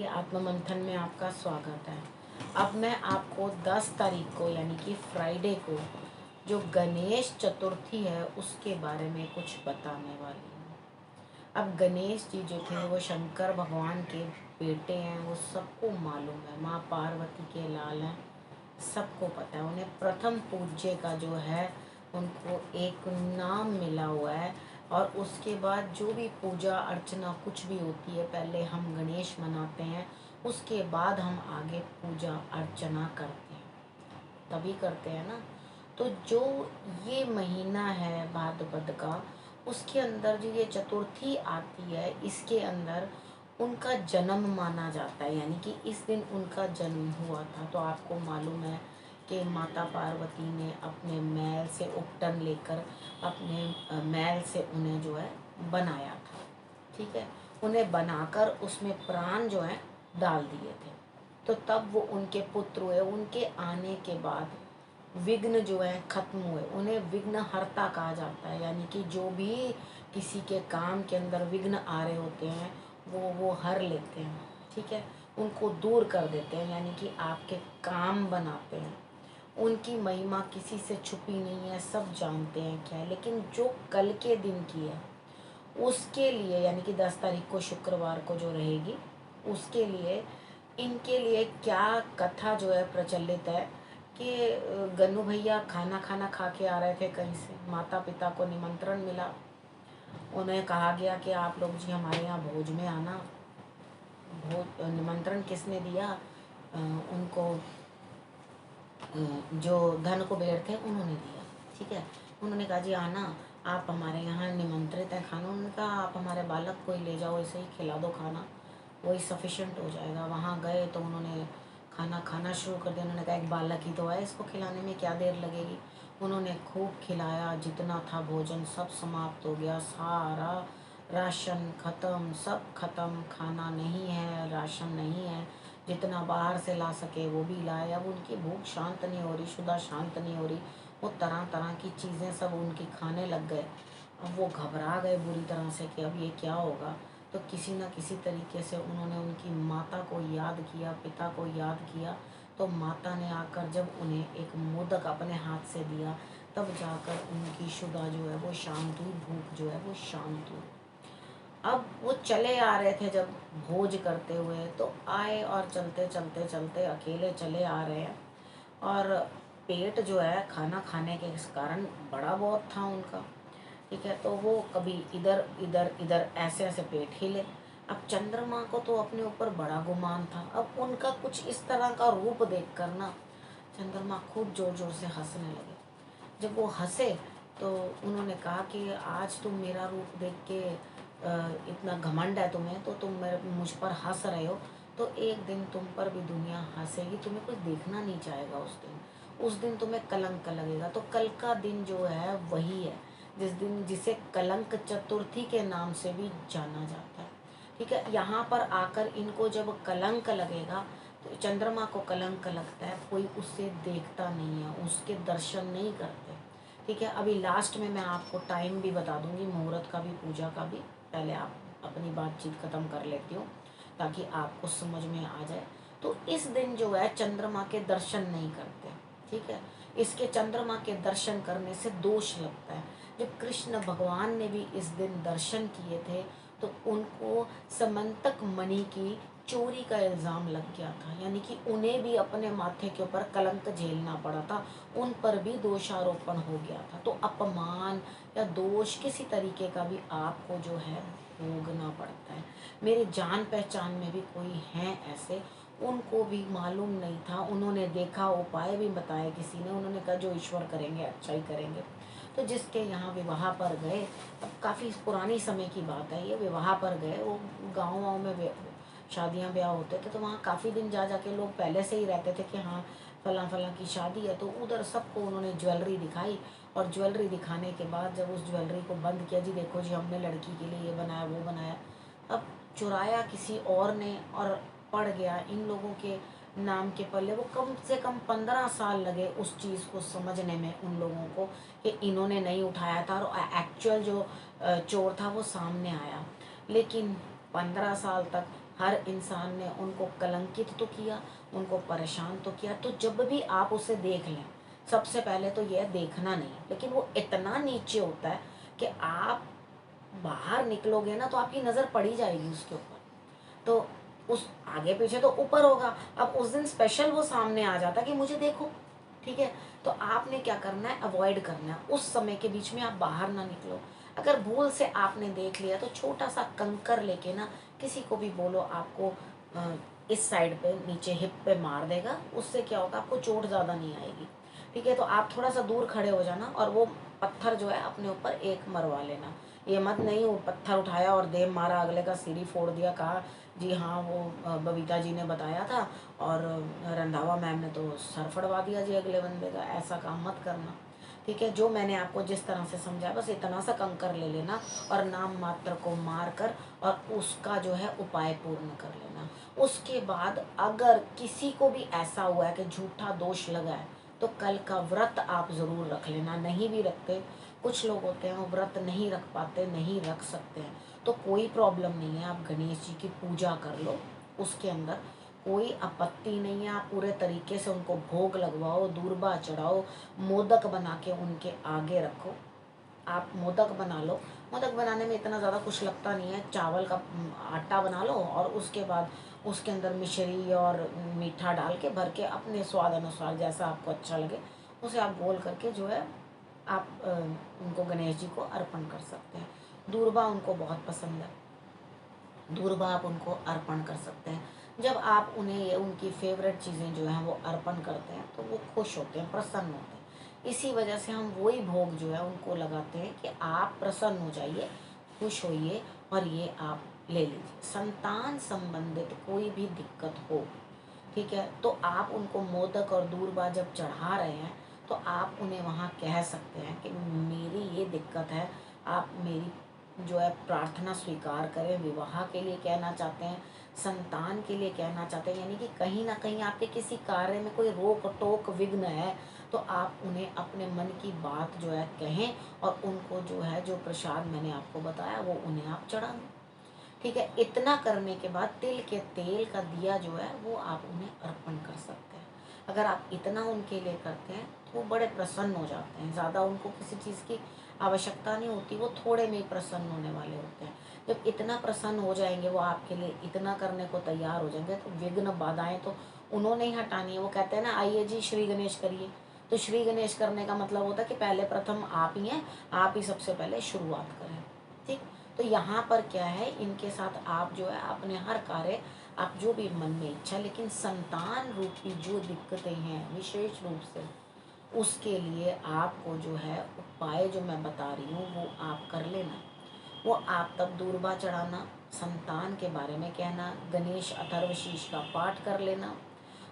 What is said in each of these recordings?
के आत्ममंथन में आपका स्वागत है। अब मैं आपको 10 तारीख को यानी कि फ्राइडे को जो गणेश चतुर्थी है उसके बारे में कुछ बताने वाली हूँ। अब गणेश जी जो थे वो शंकर भगवान के बेटे हैं, वो सबको मालूम है, माँ पार्वती के लाल हैं, सबको पता है। उन्हें प्रथम पूज्य का जो है उनको एक नाम मिला हुआ है। और उसके बाद जो भी पूजा अर्चना कुछ भी होती है, पहले हम गणेश मनाते हैं, उसके बाद हम आगे पूजा अर्चना करते हैं, तभी करते हैं ना। तो जो ये महीना है भाद्रपद का, उसके अंदर जो ये चतुर्थी आती है, इसके अंदर उनका जन्म माना जाता है, यानी कि इस दिन उनका जन्म हुआ था। तो आपको मालूम है कि माता पार्वती ने अपने मैल से उपटन लेकर अपने मैल से उन्हें जो है बनाया था, ठीक है। उन्हें बनाकर उसमें प्राण जो है डाल दिए थे, तो तब वो उनके पुत्र हुए। उनके आने के बाद विघ्न जो है खत्म हुए, उन्हें विघ्न हर्ता कहा जाता है, यानी कि जो भी किसी के काम के अंदर विघ्न आ रहे होते हैं वो हर लेते हैं, ठीक है, उनको दूर कर देते हैं, यानी कि आपके काम बनाते हैं। उनकी महिमा किसी से छुपी नहीं है, सब जानते हैं क्या है। लेकिन जो कल के दिन की है उसके लिए, यानी कि 10 तारीख को शुक्रवार को जो रहेगी, उसके लिए इनके लिए क्या कथा जो है प्रचलित है कि गन्नू भैया खाना खाना खा के आ रहे थे कहीं से, माता पिता को निमंत्रण मिला, उन्हें कहा गया कि आप लोग जी हमारे यहाँ भोज में आना। भोज निमंत्रण किसने दिया? उनको जो धन कुबेर थे उन्होंने दिया, ठीक है। उन्होंने कहा जी आना, आप हमारे यहाँ निमंत्रित हैं खाना। उन्होंने कहा आप हमारे बालक को ही ले जाओ, ऐसे ही खिला दो खाना, वही सफिशेंट हो जाएगा। वहाँ गए तो उन्होंने खाना खाना शुरू कर दिया। उन्होंने कहा एक बालक ही तो है, इसको खिलाने में क्या देर लगेगी। उन्होंने खूब खिलाया, जितना था भोजन सब समाप्त हो गया, सारा राशन ख़त्म, सब ख़त्म, खाना नहीं है, राशन नहीं है, जितना बाहर से ला सके वो भी लाए। अब उनकी भूख शांत नहीं हो रही, शुदा शांत नहीं हो रही, वो तरह तरह की चीज़ें सब उनकी खाने लग गए। अब वो घबरा गए बुरी तरह से कि अब ये क्या होगा। तो किसी न किसी तरीके से उन्होंने उनकी माता को याद किया, पिता को याद किया। तो माता ने आकर जब उन्हें एक मोदक अपने हाथ से दिया, तब जाकर उनकी शुदा जो है वो शांत हुई, भूख जो है वो शांत हुई। अब वो चले आ रहे थे जब भोज करते हुए, तो आए और चलते चलते चलते अकेले चले आ रहे हैं। और पेट जो है खाना खाने के इस कारण बड़ा बहुत था उनका, ठीक है। तो वो कभी इधर इधर इधर ऐसे ऐसे पेट हिले। अब चंद्रमा को तो अपने ऊपर बड़ा गुमान था। अब उनका कुछ इस तरह का रूप देख कर ना चंद्रमा खूब जोर जोर से हंसने लगे। जब वो हंसे तो उन्होंने कहा कि आज तुम मेरा रूप देख के इतना घमंड है तुम्हें, तो तुम मेरे मुझ पर हंस रहे हो, तो एक दिन तुम पर भी दुनिया हंसेगी, तुम्हें कुछ देखना नहीं चाहेगा उस दिन तुम्हें कलंक लगेगा। तो कल का दिन जो है वही है जिस दिन जिसे कलंक चतुर्थी के नाम से भी जाना जाता है, ठीक है। यहाँ पर आकर इनको जब कलंक लगेगा, तो चंद्रमा को कलंक लगता है, कोई उससे देखता नहीं है, उसके दर्शन नहीं करते, ठीक है। अभी लास्ट में मैं आपको टाइम भी बता दूंगी, मुहूर्त का भी, पूजा का भी। पहले आप अपनी बातचीत खत्म कर लेती हूँ ताकि आपको समझ में आ जाए। तो इस दिन जो है चंद्रमा के दर्शन नहीं करते, ठीक है। इसके चंद्रमा के दर्शन करने से दोष लगता है। जब कृष्ण भगवान ने भी इस दिन दर्शन किए थे तो उनको समंतक मणि की चोरी का इल्ज़ाम लग गया था, यानी कि उन्हें भी अपने माथे के ऊपर कलंक झेलना पड़ा था, उन पर भी दोषारोपण हो गया था। तो अपमान या दोष किसी तरीके का भी आपको जो है भोगना पड़ता है। मेरे जान पहचान में भी कोई हैं ऐसे, उनको भी मालूम नहीं था, उन्होंने देखा, उपाय भी बताए किसी ने, उन्होंने कहा जो ईश्वर करेंगे अच्छा ही करेंगे। तो जिसके यहाँ विवाह पर गए, अब काफ़ी पुरानी समय की बात है ये, विवाह पर गए, वो गाँव वाँव में शादियाँ ब्याह होते थे, तो वहाँ काफ़ी दिन जा जाके लोग पहले से ही रहते थे कि हाँ फलां फलां की शादी है। तो उधर सबको उन्होंने ज्वेलरी दिखाई, और ज्वेलरी दिखाने के बाद जब उस ज्वेलरी को बंद किया, जी देखो जी हमने लड़की के लिए ये बनाया वो बनाया, अब चुराया किसी और ने और पड़ गया इन लोगों के नाम के पल्ले। वो कम से कम 15 साल लगे उस चीज़ को समझने में उन लोगों को कि इन्होंने नहीं उठाया था, और एक्चुअल जो चोर था वो सामने आया। लेकिन 15 साल तक हर इंसान ने उनको कलंकित तो किया, उनको परेशान तो किया। तो जब भी आप उसे देख लें, सबसे पहले तो यह देखना नहीं, लेकिन वो इतना नीचे होता है कि आप बाहर निकलोगे ना तो आपकी नज़र पड़ी जाएगी उसके ऊपर। तो उस आगे पीछे तो ऊपर होगा। अब उस दिन स्पेशल वो सामने आ जाता कि मुझे देखो, ठीक है। तो आपने क्या करना है, अवॉइड करना है, उस समय के बीच में आप बाहर ना निकलो। अगर भूल से आपने देख लिया तो छोटा सा कंकर लेके ना किसी को भी बोलो आपको इस साइड पे नीचे हिप पे मार देगा, उससे क्या होगा, आपको चोट ज़्यादा नहीं आएगी, ठीक है। तो आप थोड़ा सा दूर खड़े हो जाना और वो पत्थर जो है अपने ऊपर एक मरवा लेना। ये मत नहीं वो पत्थर उठाया और देव मारा, अगले का सिर ही फोड़ दिया, कहा जी हाँ वो बबीता जी ने बताया था और रंधावा मैम ने तो सर फड़वा दिया जी अगले बंदे का। ऐसा काम मत करना, ठीक है। जो मैंने आपको जिस तरह से समझाया बस इतना सा कंकर ले लेना और नाम मात्र को मार कर और उसका जो है उपाय पूर्ण कर लेना। उसके बाद अगर किसी को भी ऐसा हुआ है कि झूठा दोष लगा है तो कल का व्रत आप ज़रूर रख लेना। नहीं भी रखते, कुछ लोग होते हैं वो व्रत नहीं रख पाते, नहीं रख सकते हैं, तो कोई प्रॉब्लम नहीं है, आप गणेश जी की पूजा कर लो, उसके अंदर कोई आपत्ति नहीं है। आप पूरे तरीके से उनको भोग लगवाओ, दूर्बा चढ़ाओ, मोदक बना के उनके आगे रखो। आप मोदक बना लो। मोदक बनाने में इतना ज़्यादा कुछ लगता नहीं है, चावल का आटा बना लो और उसके बाद उसके अंदर मिश्री और मीठा डाल के भर के अपने स्वाद अनुसार जैसा आपको अच्छा लगे उसे आप गोल करके जो है आप उनको गणेश जी को अर्पण कर सकते हैं। दूर्बा उनको बहुत पसंद है, दूर्बा आप उनको अर्पण कर सकते हैं। जब आप उन्हें ये उनकी फेवरेट चीज़ें जो हैं वो अर्पण करते हैं तो वो खुश होते हैं, प्रसन्न होते हैं। इसी वजह से हम वही भोग जो है उनको लगाते हैं कि आप प्रसन्न हो जाइए, खुश होइए और ये आप ले लीजिए। संतान संबंधित कोई भी दिक्कत हो, ठीक है, तो आप उनको मोदक और दूर्बा जब चढ़ा रहे हैं तो आप उन्हें वहाँ कह सकते हैं कि मेरी ये दिक्कत है, आप मेरी जो है प्रार्थना स्वीकार करें। विवाह के लिए कहना चाहते हैं, संतान के लिए कहना चाहते हैं, यानी कि कहीं ना कहीं आपके किसी कार्य में कोई रोक टोक विघ्न है तो आप उन्हें अपने मन की बात जो है कहें और उनको जो है जो प्रसाद मैंने आपको बताया वो उन्हें आप चढ़ा दें, ठीक है। इतना करने के बाद तिल के तेल का दिया जो है वो आप उन्हें अर्पण कर सकते हैं। अगर आप इतना उनके लिए करते हैं तो वो बड़े प्रसन्न हो जाते हैं, ज़्यादा उनको किसी चीज़ की आवश्यकता नहीं होती, वो थोड़े में ही प्रसन्न होने वाले होते हैं। जब इतना प्रसन्न हो जाएंगे, वो आपके लिए इतना करने को तैयार हो जाएंगे तो विघ्न बाधाएं तो उन्होंने ही हटानी है। वो कहते हैं ना, आइए जी श्री गणेश करिए। तो श्री गणेश करने का मतलब होता है कि पहले प्रथम आप ही हैं, आप ही सबसे पहले शुरुआत करें, ठीक। तो यहाँ पर क्या है, इनके साथ आप जो है अपने हर कार्य, आप जो भी मन में इच्छा, लेकिन संतान रूपी जो दिक्कतें हैं विशेष रूप से उसके लिए आपको जो है उपाय जो मैं बता रही हूँ वो आप कर लेना। वो आप तब दूर्बा चढ़ाना, संतान के बारे में कहना, गणेश अथर्वशीष का पाठ कर लेना।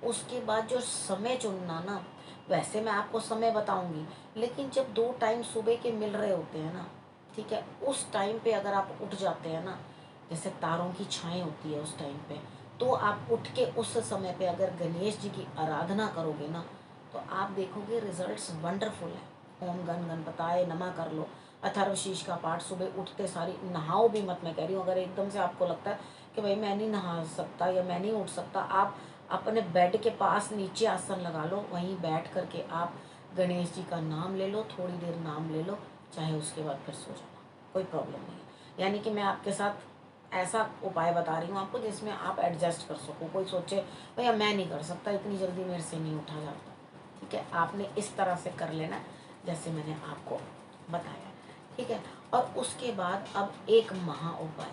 उसके बाद जो समय चुनना ना, वैसे मैं आपको समय बताऊंगी, लेकिन जब दो टाइम सुबह के मिल रहे होते हैं ना, ठीक है, उस टाइम पे अगर आप उठ जाते हैं ना, जैसे तारों की छाएं होती है उस टाइम पे, तो आप उठ के उस समय पे अगर गणेश जी की आराधना करोगे ना तो आप देखोगे रिजल्ट्स वंडरफुल है। ओम गण गणपताय नमः कर लो, अथर्वशीष का पाठ सुबह उठते सारी, नहाओ भी मत, मैं कह रही हूँ। अगर एकदम से आपको लगता है कि भाई मैं नहीं नहा सकता या मैं नहीं उठ सकता, आप अपने बेड के पास नीचे आसन लगा लो, वहीं बैठ करके आप गणेश जी का नाम ले लो, थोड़ी देर नाम ले लो, चाहे उसके बाद फिर सो जाना, कोई प्रॉब्लम नहीं है। यानी कि मैं आपके साथ ऐसा उपाय बता रही हूँ आपको जिसमें आप एडजस्ट कर सको। कोई सोचे भैया मैं नहीं कर सकता, इतनी जल्दी मेरे से नहीं उठा जाता, ठीक है, आपने इस तरह से कर लेना जैसे मैंने आपको बताया, ठीक है। और उसके बाद अब एक महा उपाय,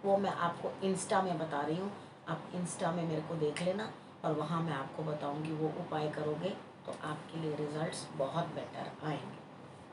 वो मैं आपको इंस्टा में बता रही हूँ, आप इंस्टा में मेरे को देख लेना और वहाँ मैं आपको बताऊँगी। वो उपाय करोगे तो आपके लिए रिजल्ट्स बहुत बेटर आएंगे,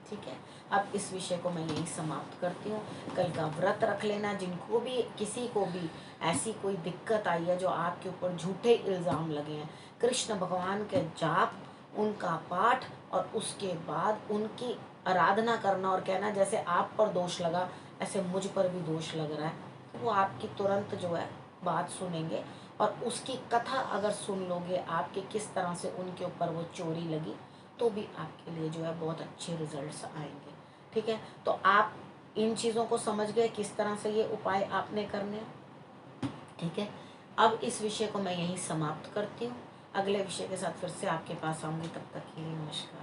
ठीक है। अब इस विषय को मैं यही समाप्त करती हूँ। कल का व्रत रख लेना। जिनको भी किसी को भी ऐसी कोई दिक्कत आई है जो आपके ऊपर झूठे इल्ज़ाम लगे हैं, कृष्ण भगवान के जाप, उनका पाठ और उसके बाद उनकी आराधना करना और कहना जैसे आप पर दोष लगा ऐसे मुझ पर भी दोष लग रहा है, तो वो आपकी तुरंत जो है बात सुनेंगे और उसकी कथा अगर सुन लोगे आपके किस तरह से उनके ऊपर वो चोरी लगी, तो भी आपके लिए जो है बहुत अच्छे रिजल्ट्स आएंगे, ठीक है। तो आप इन चीज़ों को समझ गए किस तरह से ये उपाय आपने करने हैं, ठीक है, अब इस विषय को मैं यहीं समाप्त करती हूँ। अगले विषय के साथ फिर से आपके पास आऊँगी, तब तक के लिए नमस्कार।